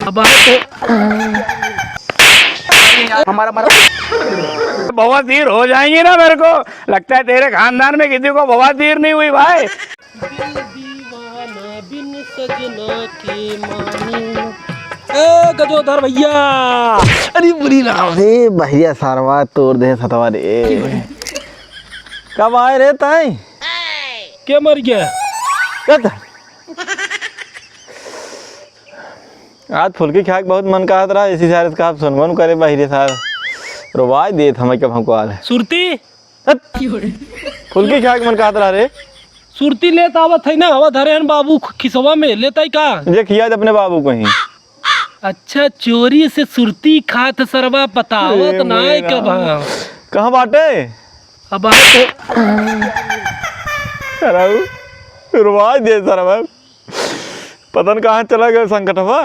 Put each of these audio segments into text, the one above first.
अब हमारा बवासीर हो जाएंगी ना। मेरे को लगता है तेरे खानदान में किसी को बवासीर नहीं हुई भाई। दीवाना बिन सजना के माने। गजोधर भैया, अरे बुरी राम अरे भैया सारवा तोड़ दे सतवा रे। कब आए रे ताई? क्या मर गया? कब? आज फुल्की खाए बहुत मन कहा था इसी सारे का सुनवन करे बहिरे सार रोवाई दे हमें कब हमको आल सुरती फुल्की खाए मन कहा था रे। सुरती लेता आवत है ना, हवा धरे बाबू खिसवा में लेता ही का ये किया अपने बाबू को ही। अच्छा चोरी से सुरती खात सरवा पतावत ना कब कहाँ बाटे? अब रोवाई दे सरवा पतन कहाँ चला गया संकट हुआ।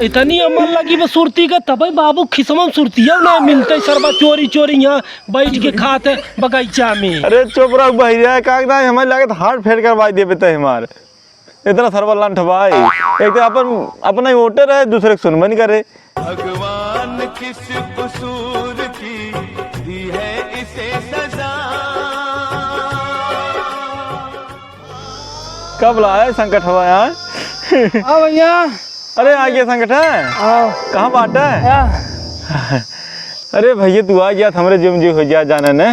इतनी अमल लगी बस सुरती का तब बाबू खिसवा सुरतिया ना मिलते सरवा चोरी चोरी यहाँ बैठ के खाते बगीचा में। अरे चुप रहो भैया कागदा हमें लगे हाथ फेर कर भाई दे बेते हमारे इतना सरवा लंठ भाई। एक तो अपन अपना ही वोटर है दूसरे को सुनमन करे। भगवान किस कसूर की दी है इसे सजा। कब लाया संकट हुआ यार? भैया अरे आ गया संकट है कहाँ बाटा है? अरे भैया तू आ गया हमरे जिम जी हो गया जाने ने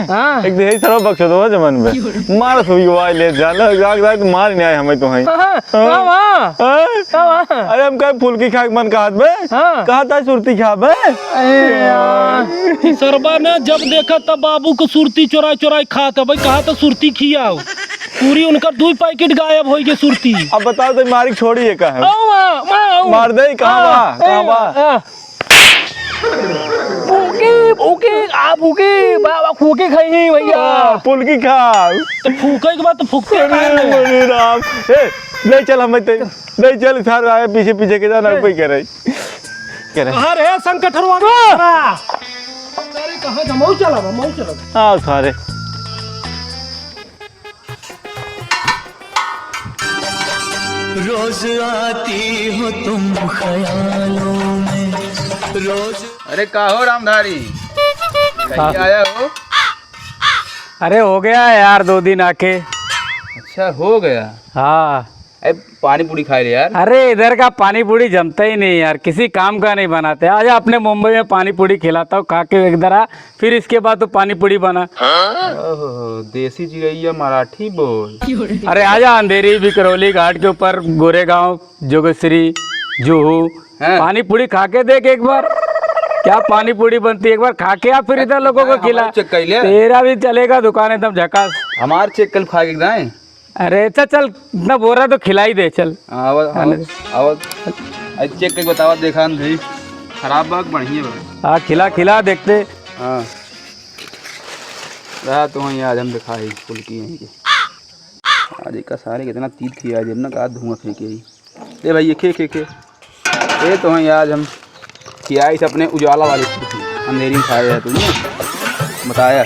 एक दे सरवा बख्श दो जमन में मार सुई वाई ले जाना गाग तू मार नहीं आए हमें तो है। अरे हम कहे फुल्की खा मन कहा में कहा था सुरती खा बे सरबा ने जब देखा तब बाबू को सुरती चोरा चोरा खाता भाई कहा तो सुरती खियाओ पूरी उनका 2 पैकेट गायब हो गए सुरती। अब बताओ तो मारी छोड़ी है कहा मार दे कहाँ फूके बाबा फूके खाई भैया फुल्की खाओ तो फूके के बाद तो फूकते अरे राम ले चल हमें ले चल सार आए पीछे पीछे के जाना कोई कह रही अरे संकट अरे कहाँ जमाऊ चला हाँ सारे रोज आती हो तुम ख्यालों में रोज। अरे का हो रामधारी कहीं आया हो? अरे हो गया यार 2 दिन आके। अच्छा हो गया। हाँ अरे पानी पूरी खाए रे यार। अरे इधर का पानी पूरी जमता ही नहीं यार, किसी काम का नहीं बनाते। आजा अपने मुंबई में पानी पूरी खिलाता हूँ खा के इधर आ, फिर इसके बाद तो पानी पूरी बना। ओहो देसी चिड़ैया मराठी बोल। अरे आजा अंधेरी बिकरौली घाट के ऊपर गोरेगांव जोगश्री जुहू पानी पूरी खा के देख एक बार क्या पानी पूरी बनती है। एक बार खा के आ फिर इधर लोगों को खिला। तेरा भी चलेगा दुकान एकदम झकास। हमार चेक कल खा के दाएं। अरे चल इतना बोरा तो खिला ही दे चल। चेक करके बतावा देखा नहीं खराब बाग बढ़िया बा। हाँ खिला देखते। हाँ रहा तो वहीं आज हम दिखाई फुल्की यहीं के आज एक का सारे कितना तीत खिया जब ना कहा धुआं फेंके ही ले भाई ये खे ये तो वहीं आज हम खियाई से अपने उजाला वाली अंधेरी में खाया तुमने बताया।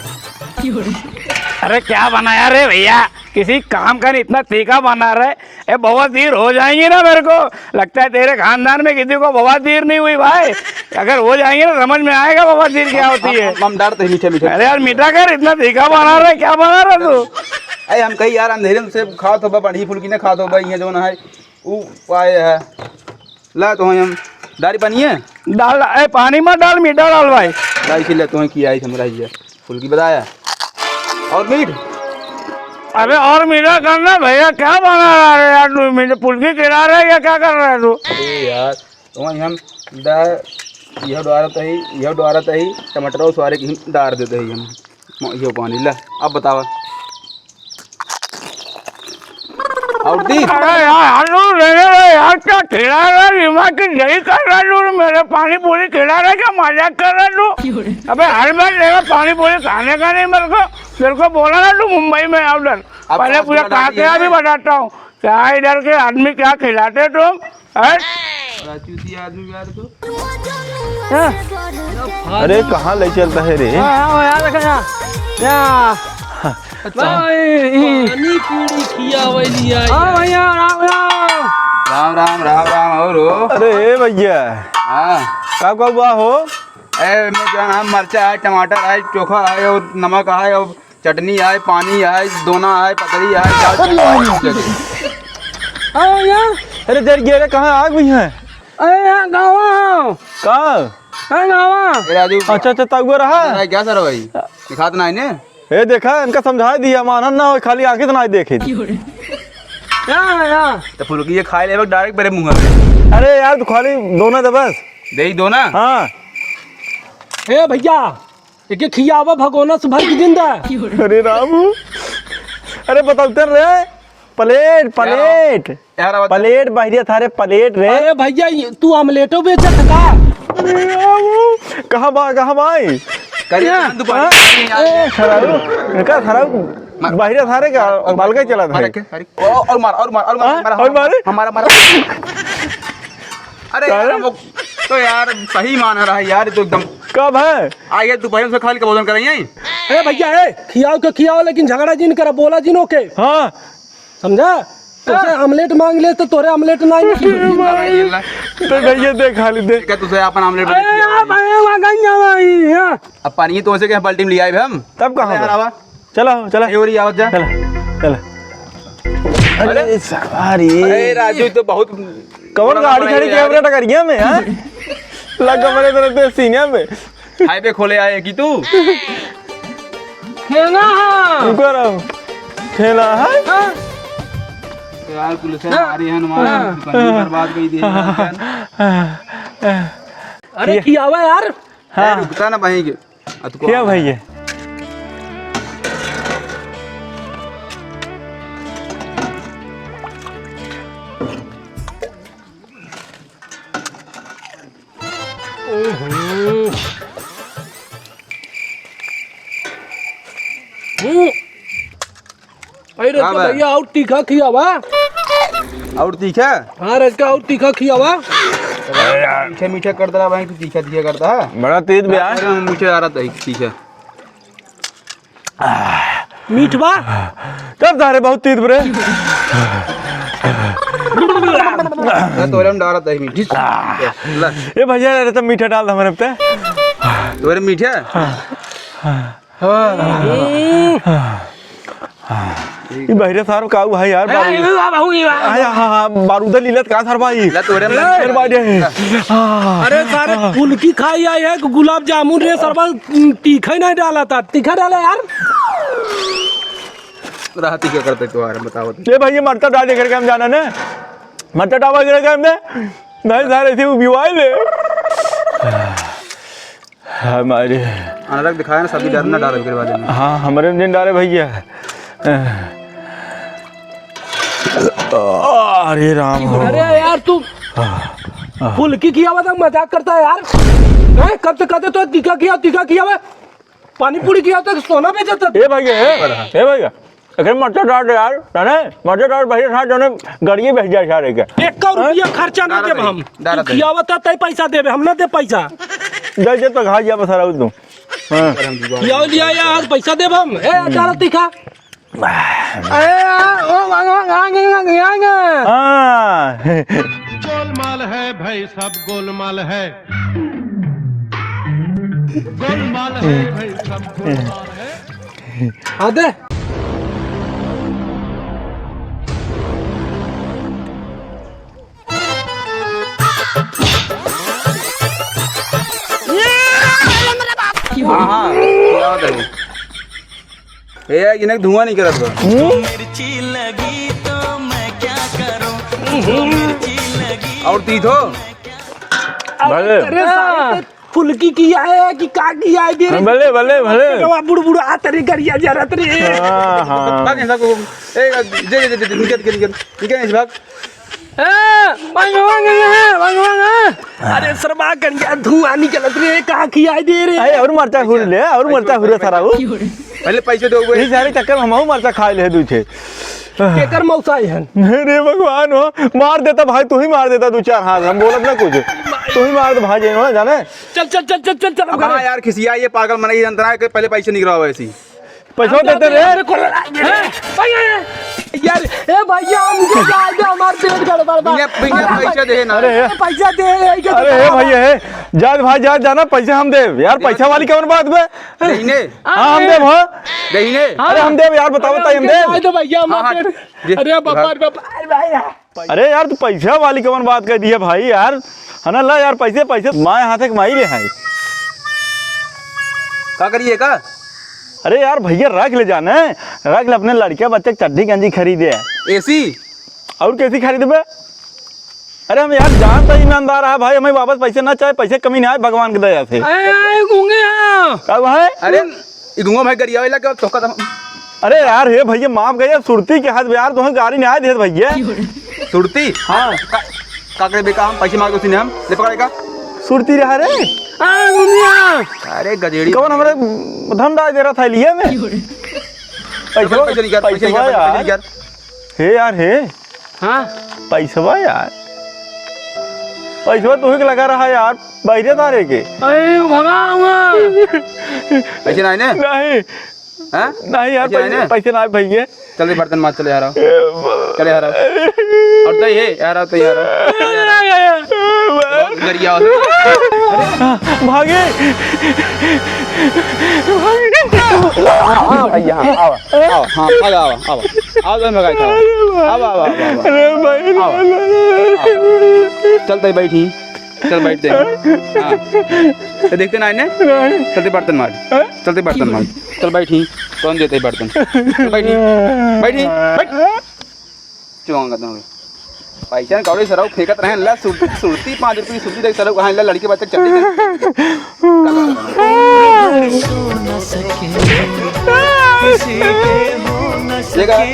अरे क्या बनाया रे भैया, किसी काम का नहीं इतना तीखा बना रहे। ए बवासीर हो जाएंगी ना। मेरे को लगता है तेरे खानदान में किसी को बवासीर नहीं हुई भाई। अगर हो जाएंगे ना समझ में आएगा बवासीर क्या होती है। हम डरते मीठा मीठा। अरे यार मीठा कर इतना तीखा बना रहे क्या बना रहा तू? अरे हम कही यार अंधेरे में से खा तो बढ़ी फुल्की ने खा तो भाई ये जो ना है वो पाए है ला तो हम दारी पानी है डाल ए पानी मत डाल मीठा डाल भाई। दारी खिला तो किया है हमरा ये फुल्की बताया और मीठ। अरे और मीठा करना भैया क्या बना रहा है यार तू? मीठा फुल्की खिला रहा है या क्या कर रहा है तू? अरे यार तो हम यह द्वारा ही टमाटर और सारे की डार देते ही हम ये पानी ला। अब बतावा और दी। अरे यार क्या खिला रहा है? दिमाग की यही कर रहा है तू? मेरे पानी पूरी खिला रहा है क्या? मजाक कर रहा है तू? अबे हर बार लेगा पानी पूरी खाने का नहीं। मेरे को बोला ना तू मुंबई में ऑर्डर पहले पूरा खा के अभी बताता हूँ क्या इधर के आदमी क्या खिलाते तुम। अरे कहाँ ले चलता है रे? पानी पूरी खिया भैया राम राम राम राम और हो। अरे ए भैया हाँ कब कब हुआ हो? ए में क्या नाम, मरचा है, टमाटर है, चोखा है और नमक है और चटनी है, पानी है, दोना है, पतरी है, अरे देर गिर रे, कहाँ आग भी है? अरे गाँव कहाँ? गाँव राजू अच्छा अच्छा तगुआ रहा क्या सर भाई दिखा तो नहीं ने। ए देखा इनका समझा दिया, मानन ना हो, खाली आंखें तो नहीं देखे थी। तो फुल्की ये खाए ले डायरेक्ट मेरे मुंह में। अरे यार तू खाली दोना दे बस। दे ही दो ना। हाँ ए भैया एक खियावा भगोना से भर की जिंदा। अरे रामू, अरे बताते रे, प्लेट प्लेट यार प्लेट बाहरिया थारे प्लेट रे। अरे भैया तू आमलेटो बेचत का? अरे रामू कहाँ भाई करिए इनका थारा बाहरिया थारे का बाल का चला था। और मार और मारे हमारा मारा। अरे यार वो तो यार सही मान रहा है यार, तो एकदम कब है? आइए दोपहर से खाली का भोजन करेंगे। ए भैया ए खियाओ के खियाओ, लेकिन झगड़ा जिन करा, बोला जिन ओके हाँ समझा? तुझसे आमलेट मांग ले तो तोरे आमलेट नहीं। तो भैया देख खाली दे। क्या तुझे अपन आमलेट अब पानी तो ऐसे के बाल्टी में ले आए हम। तब कहाँ यार आवा चला चला ये हो रही आवाज जा। चला चला। अरे सवारी अरे राजू तो बहुत कौन गाड़ी खड़ी कैमरा टकरिया में हाँ लगा मेरे तरफ तो सीनिया में हाईवे खोले आए कि तू रुको रहो खेला है यार पुलिस हमारी है बर्बाद कर दी। अरे खियावा यार। हाँ रुकता ना भाई क्या भैया? अरे भैया और तीखा खियावा। और तीखा? हाँ रजका और तीखा खियावा। मीठा मीठा करता रहा भाई, तू तीखा तीखा करता है। बड़ा तेज ब्याह मीठा आ रहा था तीखा। मीठवा तब तारे बहुत तेज बरे तोरे में डाला था मीठी। ये भैया अरे तब मीठा डाल हमारे पे तोरे मीठा ये बहरे सार का भाई यार बारूद लीलत का सर भाई तोरे में अरे सारे फुल्की खाई आई है, गुलाब जामुन रे सरबा तीखा ही नहीं डाला था। तीखा डाला यार। रहा तीखा करते तो यार बताओ। ये भाई ये मरता डाल करके हम जाना ना, मरता डावा करके हमने नहीं सारे ऐसे बिवाई ले हमारे अनरक दिखाया ना, सभी डर ना डाल के बाद में। हाँ हमारे दिन डाले भैया। अरे राम हो। अरे यार तू फुल्की किया हुआ था, मजाक करता है यार। नहीं कब तक कहते तो तीखा किया हुआ, पानी पूरी किया तो सोना बेचता। ए भैया अगर मरचा डाल यार ना मरचा डाल भैया साथ जाने गाड़ी भेज जाए सारे के 1 रुपया खर्चा ना देब हम। किया हुआ था तय पैसा देबे, हम ना दे पैसा। दे तो खा जा बसारा तू। हां किया लिया यार पैसा देब हम। ए डाल तीखा। अरे ओ हाँ गोलमाल है भाई, सब गोलमाल है, गोलमाल है भाई, सब गोलमाल है। हाँ दे। हाँ क्या होता है ये इन्हें धुआं नहीं करत बा। मिर्ची लगी तो मैं क्या करूं, मिर्ची लगी और तीत हो भले फुल्की किया है कि का किया है दे रे। भले भले भले बुड़ आ तेरी गरिया जा रहा रे। हाँ भाग ऐसा को ए जे निकल इस भाग। अरे शर्मा गरिया धुआं निकलत रे, का किया है दे रे। अरे और मरचा हुर ले और मरचा हुरे सारा वो पहले पैसे दो ये सारे चक्कर हम मरचा खा ले दूचे केकर मौसाई है। अरे भगवान हो, मार देता भाई, तू ही मार देता 2-4 हाथ, हम बोलत ना कुछ, तू ही मार दे भाई जे जाने। चल अब हाँ यार खिसिया ये पागल मनाई जनता है कि पहले पैसे निकला हुआ ऐसी पैसा देते रे। यार ए भैया हमके जाए दे हमार पेट गड़बड़ बा बिना पैसा दे ना अरे पैसा दे अरे हे भैया हे जा भाई जा जाना पैसा हम देव यार पैसा वाली कौन बात बे दहीने हाँ हम देव हाँ दहीने अरे हम देव यार बताओ बताइए हम देव तो भैया हमार हाँ, पेट अरे बाबा अरे यार तू पैसा वाली कौन बात कर दी है भाई यार है ना ला यार पैसे पैसे माए हाथ एक माई ले है क्या करिए का अरे यार भैया रख ले जाना रख ले अपने लड़के बच्चे चड्डी गंजी खरीदे एसी और कैसी खरीदबे अरे हम यार जानता ही ईमानदार है भाई हमें वापस पैसे ना चाहे पैसे कमी नहीं आए भगवान की दया से गूंगे कब है अरे इदुआ भाई गरिया वाला का तो का अरे यार हे भैया माफ गया सुरती के हाथ यार तुम्हें गाड़ी नहीं आए दे भैया सुरती हाँ का करे बेका हम पैसे मांगे उसी ने हम ले पकड़ेगा सुरती रहा रे अरे गजेड़ी कौन हमारे धंधा दे रहा था लिए में पैसे निकाल पैसे निकाल हे यार हे हाँ पैसा यार पैसा तू ही लगा रहा यार बहरे तारे के अरे भगाऊंगा पैसे नहीं ने नहीं हैं नहीं यार पैसे ना भैया चल बर्तन मार चले यार चले यार और तो ये यार तो यार गरिया भागे यहाँ आओ हाँ आओ तो भगाई था आओ अरे भाई चलते बैठी चल बैठते हाँ तो देखते ना इन्हें चलते बर्तन मार चल बैठी कौन देते बर्तन बैठी बैठी बैठ चुआऊंगा तुम्हें पैसा कौड़ी सराव फेंकत रहे ला सुरती 5 रुपये की सुरती देख सराव कहाँ ला लड़के बच्चे चट्टी सो न सके किसी के हो न सके